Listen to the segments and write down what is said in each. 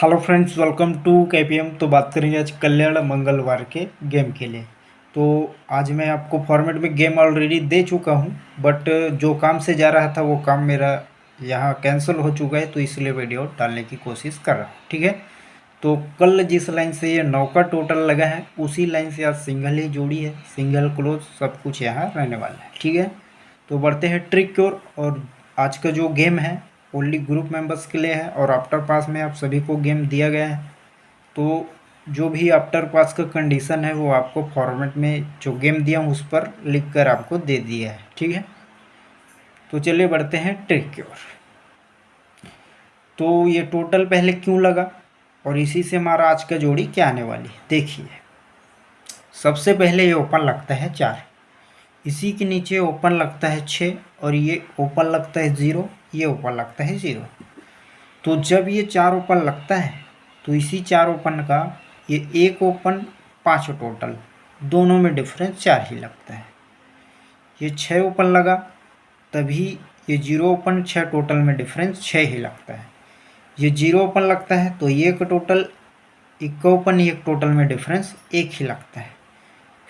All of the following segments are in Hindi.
Hello friends, welcome to KPM. तो बात करेंगे आज कल्याण मंगलवार के गेम के लिए। तो आज मैं आपको फॉर्मेट में गेम ऑलरेडी दे चुका हूं, बट जो काम से जा रहा था वो काम मेरा यहाँ कैंसिल हो चुका है, तो इसलिए वीडियो डालने की कोशिश कर रहा हूँ। ठीक है, तो कल जिस लाइन से ये 9 का टोटल लगा है उसी लाइन से आज सिंगल ही जोड़ी है, सिंगल क्लोज सब कुछ यहाँ रहने वाला है। ठीक है, तो बढ़ते हैं ट्रिक की ओर। और आज का जो गेम है ओनली ग्रुप मेंबर्स के लिए है और आफ्टर पास में आप सभी को गेम दिया गया है। तो जो भी आफ्टर पास का कंडीशन है वो आपको फॉर्मेट में जो गेम दिया हूँ उस पर लिख कर आपको दे दिया है। ठीक है, तो चलिए बढ़ते हैं ट्रिक की ओर। तो ये टोटल पहले क्यों लगा और इसी से हमारा आज का जोड़ी क्या आने वाली है देखिए। सबसे पहले ये ओपन लगता है 4, इसी के नीचे ओपन लगता है 6 और ये ओपन लगता है 0, ये ओपन लगता है 0। तो जब ये 4 ओपन लगता है तो इसी 4 ओपन का ये एक ओपन 5 टोटल, दोनों में डिफरेंस 4 ही लगता है। ये 6 ओपन लगा तभी ये 0 ओपन 6 टोटल में डिफरेंस 6 ही लगता है। ये 0 ओपन लगता है तो ये एक टोटल, एक ओपन एक टोटल में डिफरेंस 1 ही लगता है।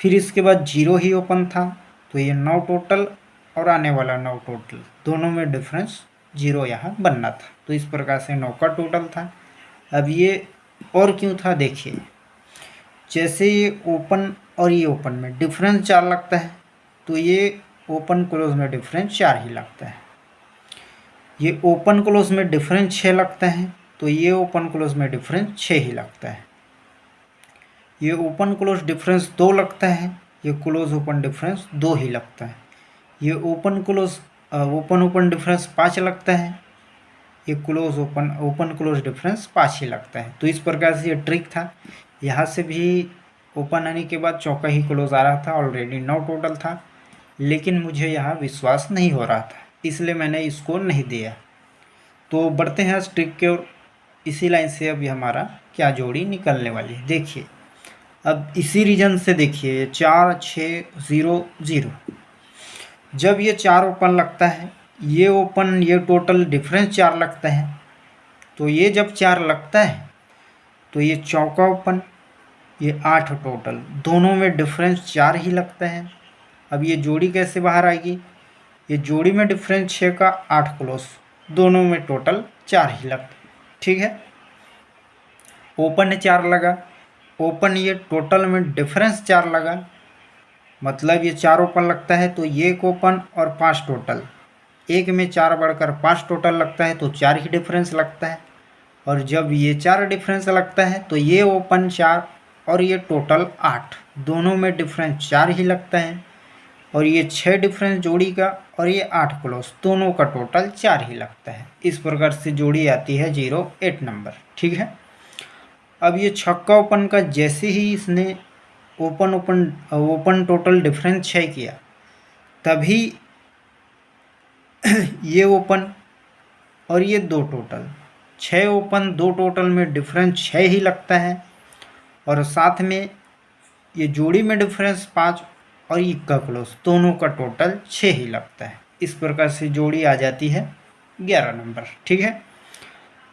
फिर इसके बाद 0 ही ओपन था तो ये 9 टोटल और आने वाला 9 टोटल, दोनों में डिफरेंस 0 यहाँ बनना था। तो इस प्रकार से 9 का टोटल था। अब ये और क्यों था देखिए, जैसे ये ओपन और ये ओपन में डिफरेंस 4 लगता है तो ये ओपन क्लोज में डिफरेंस 4 ही लगता है। ये ओपन क्लोज में डिफरेंस 6 लगता है तो ये ओपन क्लोज में डिफरेंस 6 ही लगता है। ये ओपन क्लोज डिफरेंस 2 लगता है, ये क्लोज ओपन डिफरेंस 2 ही लगता है। ये open close open open difference 5 लगता है, ये क्लोज ओपन क्लोज डिफरेंस 5 ही लगता है। तो इस प्रकार से ये ट्रिक था। यहाँ से भी ओपन आने के बाद चौका ही क्लोज आ रहा था, ऑलरेडी 9 टोटल था, लेकिन मुझे यहाँ विश्वास नहीं हो रहा था इसलिए मैंने इसको नहीं दिया। तो बढ़ते हैं आज ट्रिक के और। इसी लाइन से अभी हमारा क्या जोड़ी निकलने वाली है देखिए। अब इसी रीजन से देखिए 4 6 0 0, जब ये 4 ओपन लगता है ये ओपन ये टोटल डिफरेंस 4 लगता है। तो ये जब 4 लगता है तो ये चौका ओपन ये 8 टोटल, दोनों में डिफरेंस 4 ही लगता है। अब ये जोड़ी कैसे बाहर आएगी, ये जोड़ी में डिफरेंस 6 का 8 क्लोज, दोनों में टोटल 4 ही लगता है। ठीक है, ओपन 4 लगा, ओपन ये टोटल में डिफरेंस 4 लगा, मतलब ये 4 ओपन लगता है तो ये एक ओपन और 5 टोटल, एक में 4 बढ़कर 5 टोटल लगता है तो 4 ही डिफरेंस लगता है। और जब ये 4 डिफरेंस लगता है तो ये ओपन 4 और ये टोटल 8, दोनों में डिफरेंस 4 ही लगता है। और ये 6 डिफरेंस जोड़ी का और ये 8 क्लोज, दोनों का टोटल 4 ही लगता है। इस प्रकार से जोड़ी आती है 0 8 नंबर। ठीक है, अब ये छक्का ओपन का जैसे ही इसने ओपन टोटल डिफरेंस 6 किया तभी ये ओपन और ये 2 टोटल, 6 ओपन 2 टोटल में डिफरेंस 6 ही लगता है। और साथ में ये जोड़ी में डिफरेंस 5 और इक्का क्लोज, दोनों का टोटल 6 ही लगता है। इस प्रकार से जोड़ी आ जाती है 11 नंबर। ठीक है,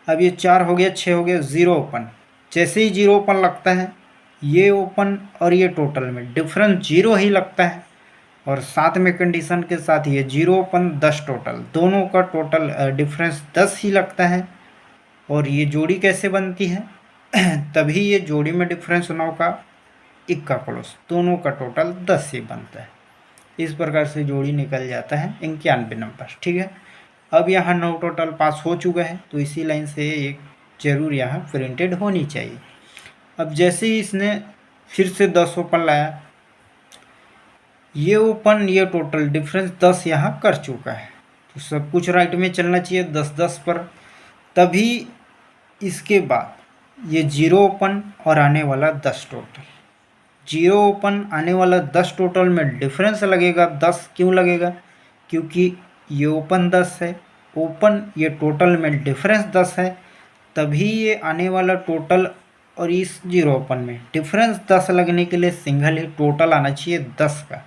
अब ये 4 हो गया 6 हो गया 0 ओपन, जैसे ही 0 ओपन लगता है ये ओपन और ये टोटल में डिफरेंस 0 ही लगता है। और साथ में कंडीशन के साथ ये 0 ओपन 10 टोटल, दोनों का टोटल डिफरेंस 10 ही लगता है। और ये जोड़ी कैसे बनती है तभी ये जोड़ी में डिफरेंस 9 का इक्का क्लोज, दोनों का टोटल 10 ही बनता है। इस प्रकार से जोड़ी निकल जाता है 91 नंबर। ठीक है, अब यहाँ 9 टोटल पास हो चुका है तो इसी लाइन से एक जरूर यहाँ प्रिंटेड होनी चाहिए। अब जैसे ही इसने फिर से 10 ओपन लाया, ये ओपन ये टोटल डिफरेंस 10 यहाँ कर चुका है, तो सब कुछ राइट में चलना चाहिए 10 10 पर। तभी इसके बाद ये 0 ओपन और आने वाला 10 टोटल, 0 ओपन आने वाला 10 टोटल में डिफरेंस लगेगा 10। क्यों लगेगा, क्योंकि ये ओपन 10 है, ओपन ये टोटल में डिफरेंस 10 है, तभी ये आने वाला टोटल और इस 0 ओपन में डिफरेंस 10 लगने के लिए सिंगल ही टोटल आना चाहिए 10 का।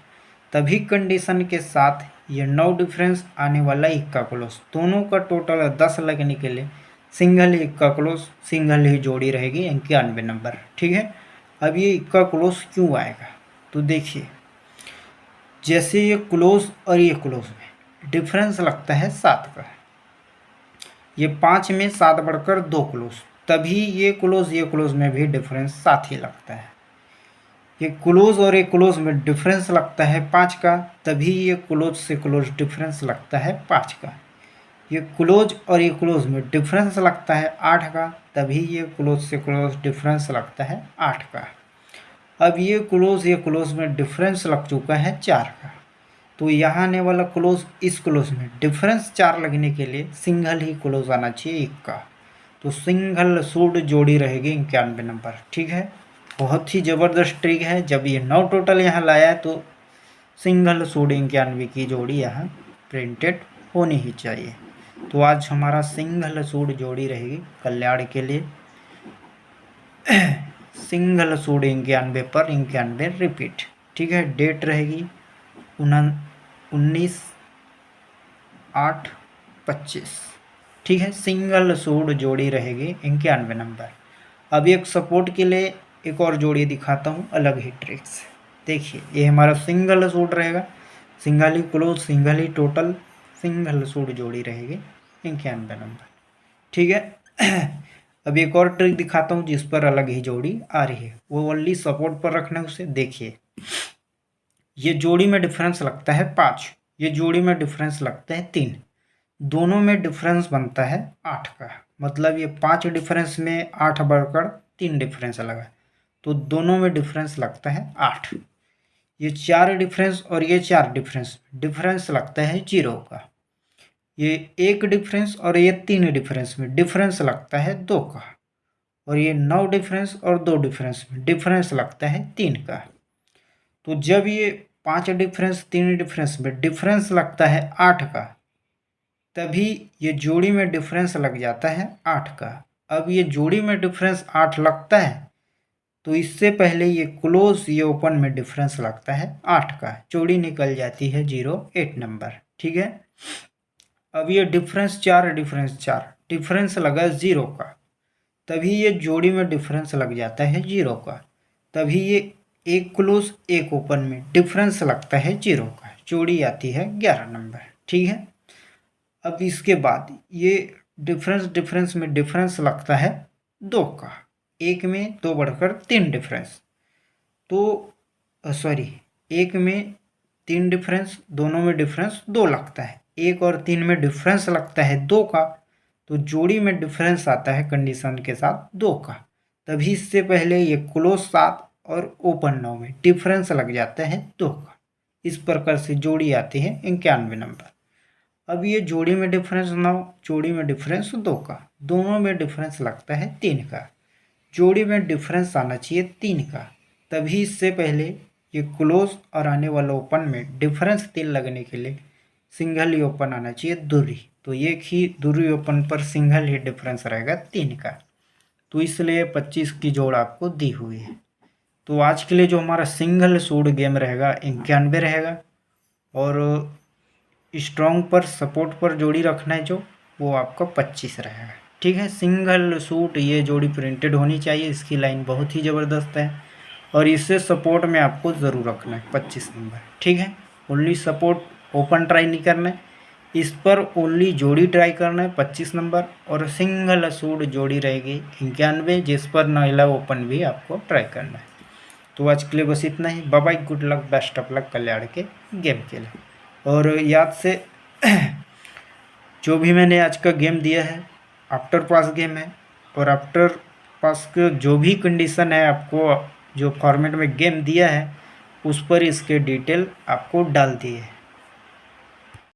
तभी कंडीशन के साथ ये 9 डिफरेंस आने वाला इक्का क्लोज, दोनों का टोटल 10 लगने के लिए सिंगल ही इक्का क्लोज, सिंगल ही जोड़ी रहेगी 91 नंबर। ठीक है, अब ये इक्का क्लोज क्यों आएगा तो देखिए, जैसे ये क्लोज और ये क्लोज में डिफरेंस लगता है 7 का, ये 5 में 7 बढ़कर 2 क्लोज, तभी ये क्लोज में भी डिफरेंस 7 ही लगता है। ये क्लोज और ये क्लोज में डिफरेंस लगता है 5 का, तभी ये क्लोज से क्लोज डिफरेंस लगता है 5 का। ये क्लोज और ये क्लोज में डिफरेंस लगता है 8 का, तभी ये क्लोज से क्लोज डिफरेंस लगता है 8 का। अब ये क्लोज में डिफरेंस लग चुका है 4 का, तो यहाँ आने वाला क्लोज इस क्लोज में डिफरेंस 4 लगने के लिए सिंगल ही क्लोज आना चाहिए 1 का, तो सिंगल सूड जोड़ी रहेगी 91 नंबर। ठीक है, बहुत ही ज़बरदस्त ट्रिक है। जब ये 9 टोटल यहाँ लाया है तो सिंगल सूड 91 की जोड़ी यहाँ प्रिंटेड होनी ही चाहिए। तो आज हमारा सिंगल सूड जोड़ी रहेगी कल्याण के लिए सिंगल सूड 91 पर 91 रिपीट। ठीक है, डेट रहेगी 19/8/25। ठीक है, सिंगल सूड जोड़ी रहेगी 91 नंबर। अब एक सपोर्ट के लिए एक और जोड़ी दिखाता हूँ अलग ही ट्रिक से। देखिए, ये हमारा सिंगल सूड रहेगा, सिंगल ही क्लोज, सिंगल ही टोटल, सिंगल सूड जोड़ी रहेगी 91 नंबर। ठीक है, अब एक और ट्रिक दिखाता हूँ जिस पर अलग ही जोड़ी आ रही है, वो ओनली सपोर्ट पर रखना है उसे। देखिए, ये जोड़ी में डिफरेंस लगता है 5, ये जोड़ी में डिफरेंस लगता है 3, दोनों में डिफरेंस बनता है 8 का, मतलब ये 5 डिफरेंस में 8 बढ़कर 3 डिफरेंस लगा, तो दोनों में डिफरेंस लगता है 8। ये 4 डिफरेंस और ये 4 डिफरेंस लगता है 0 का, ये 1 डिफरेंस और ये 3 डिफरेंस में डिफरेंस लगता है 2 का, और ये 9 डिफरेंस और 2 डिफरेंस में डिफरेंस लगता है 3 का। तो जब ये 5 डिफरेंस 3 डिफरेंस में डिफरेंस लगता है 8 का, तभी ये जोड़ी में डिफरेंस लग जाता है 8 का। अब ये जोड़ी में डिफरेंस 8 लगता है, तो इससे पहले ये क्लोज ये ओपन में डिफरेंस लगता है 8 का, जोड़ी निकल जाती है 08 नंबर। ठीक है, अब ये डिफरेंस 4 डिफरेंस लगा 0 का, तभी ये जोड़ी में डिफरेंस लग जाता है 0 का, तभी ये एक क्लोज एक ओपन में डिफरेंस लगता है 0 का, जोड़ी आती है 11 नंबर। ठीक है, अब इसके बाद ये डिफरेंस में डिफरेंस लगता है 2 का, एक में 2 बढ़कर 3 डिफरेंस, तो सॉरी, एक में 3 डिफरेंस, दोनों में डिफरेंस 2 लगता है, 1 और 3 में डिफरेंस लगता है 2 का, तो जोड़ी में डिफरेंस आता है कंडीशन के साथ 2 का, तभी इससे पहले ये क्लोज 7 और ओपन 9 में डिफरेंस लग जाता है 2 का। इस प्रकार से जोड़ी आती है 91 नंबर। अब ये जोड़ी में डिफरेंस 9, जोड़ी में डिफरेंस 2 का, दोनों में डिफरेंस लगता है 3 का, जोड़ी में डिफरेंस आना चाहिए 3 का, तभी इससे पहले ये क्लोज और आने वाला ओपन में डिफरेंस 3 लगने के लिए सिंगल ही ओपन आना चाहिए दूरी, तो एक ही दूरी ओपन पर सिंगल ही डिफरेंस रहेगा 3 का, तो इसलिए 25 की जोड़ आपको दी हुई है। तो आज के लिए जो हमारा सिंगल सूड गेम रहेगा 91 रहेगा, और स्ट्रॉन्ग पर सपोर्ट पर जोड़ी रखना है जो, वो आपका 25 रहेगा। ठीक है, सिंगल सूट ये जोड़ी प्रिंटेड होनी चाहिए, इसकी लाइन बहुत ही ज़बरदस्त है, और इससे सपोर्ट में आपको ज़रूर रखना है 25 नंबर। ठीक है, ओनली सपोर्ट ओपन ट्राई नहीं करना है, इस पर ओनली जोड़ी ट्राई करना है 25 नंबर, और सिंगल सूट जोड़ी रहेगी 91, जिस पर नाइला ओपन भी आपको ट्राई करना है। तो आज के लिए बस इतना ही। Bye bye, good luck, best of luck Kalyan के गेम के लिए। और याद से जो भी मैंने आज का गेम दिया है आफ्टर पास गेम है, और आफ्टर पास का जो भी कंडीशन है आपको जो फॉर्मेट में गेम दिया है उस पर इसके डिटेल आपको डाल दिए है।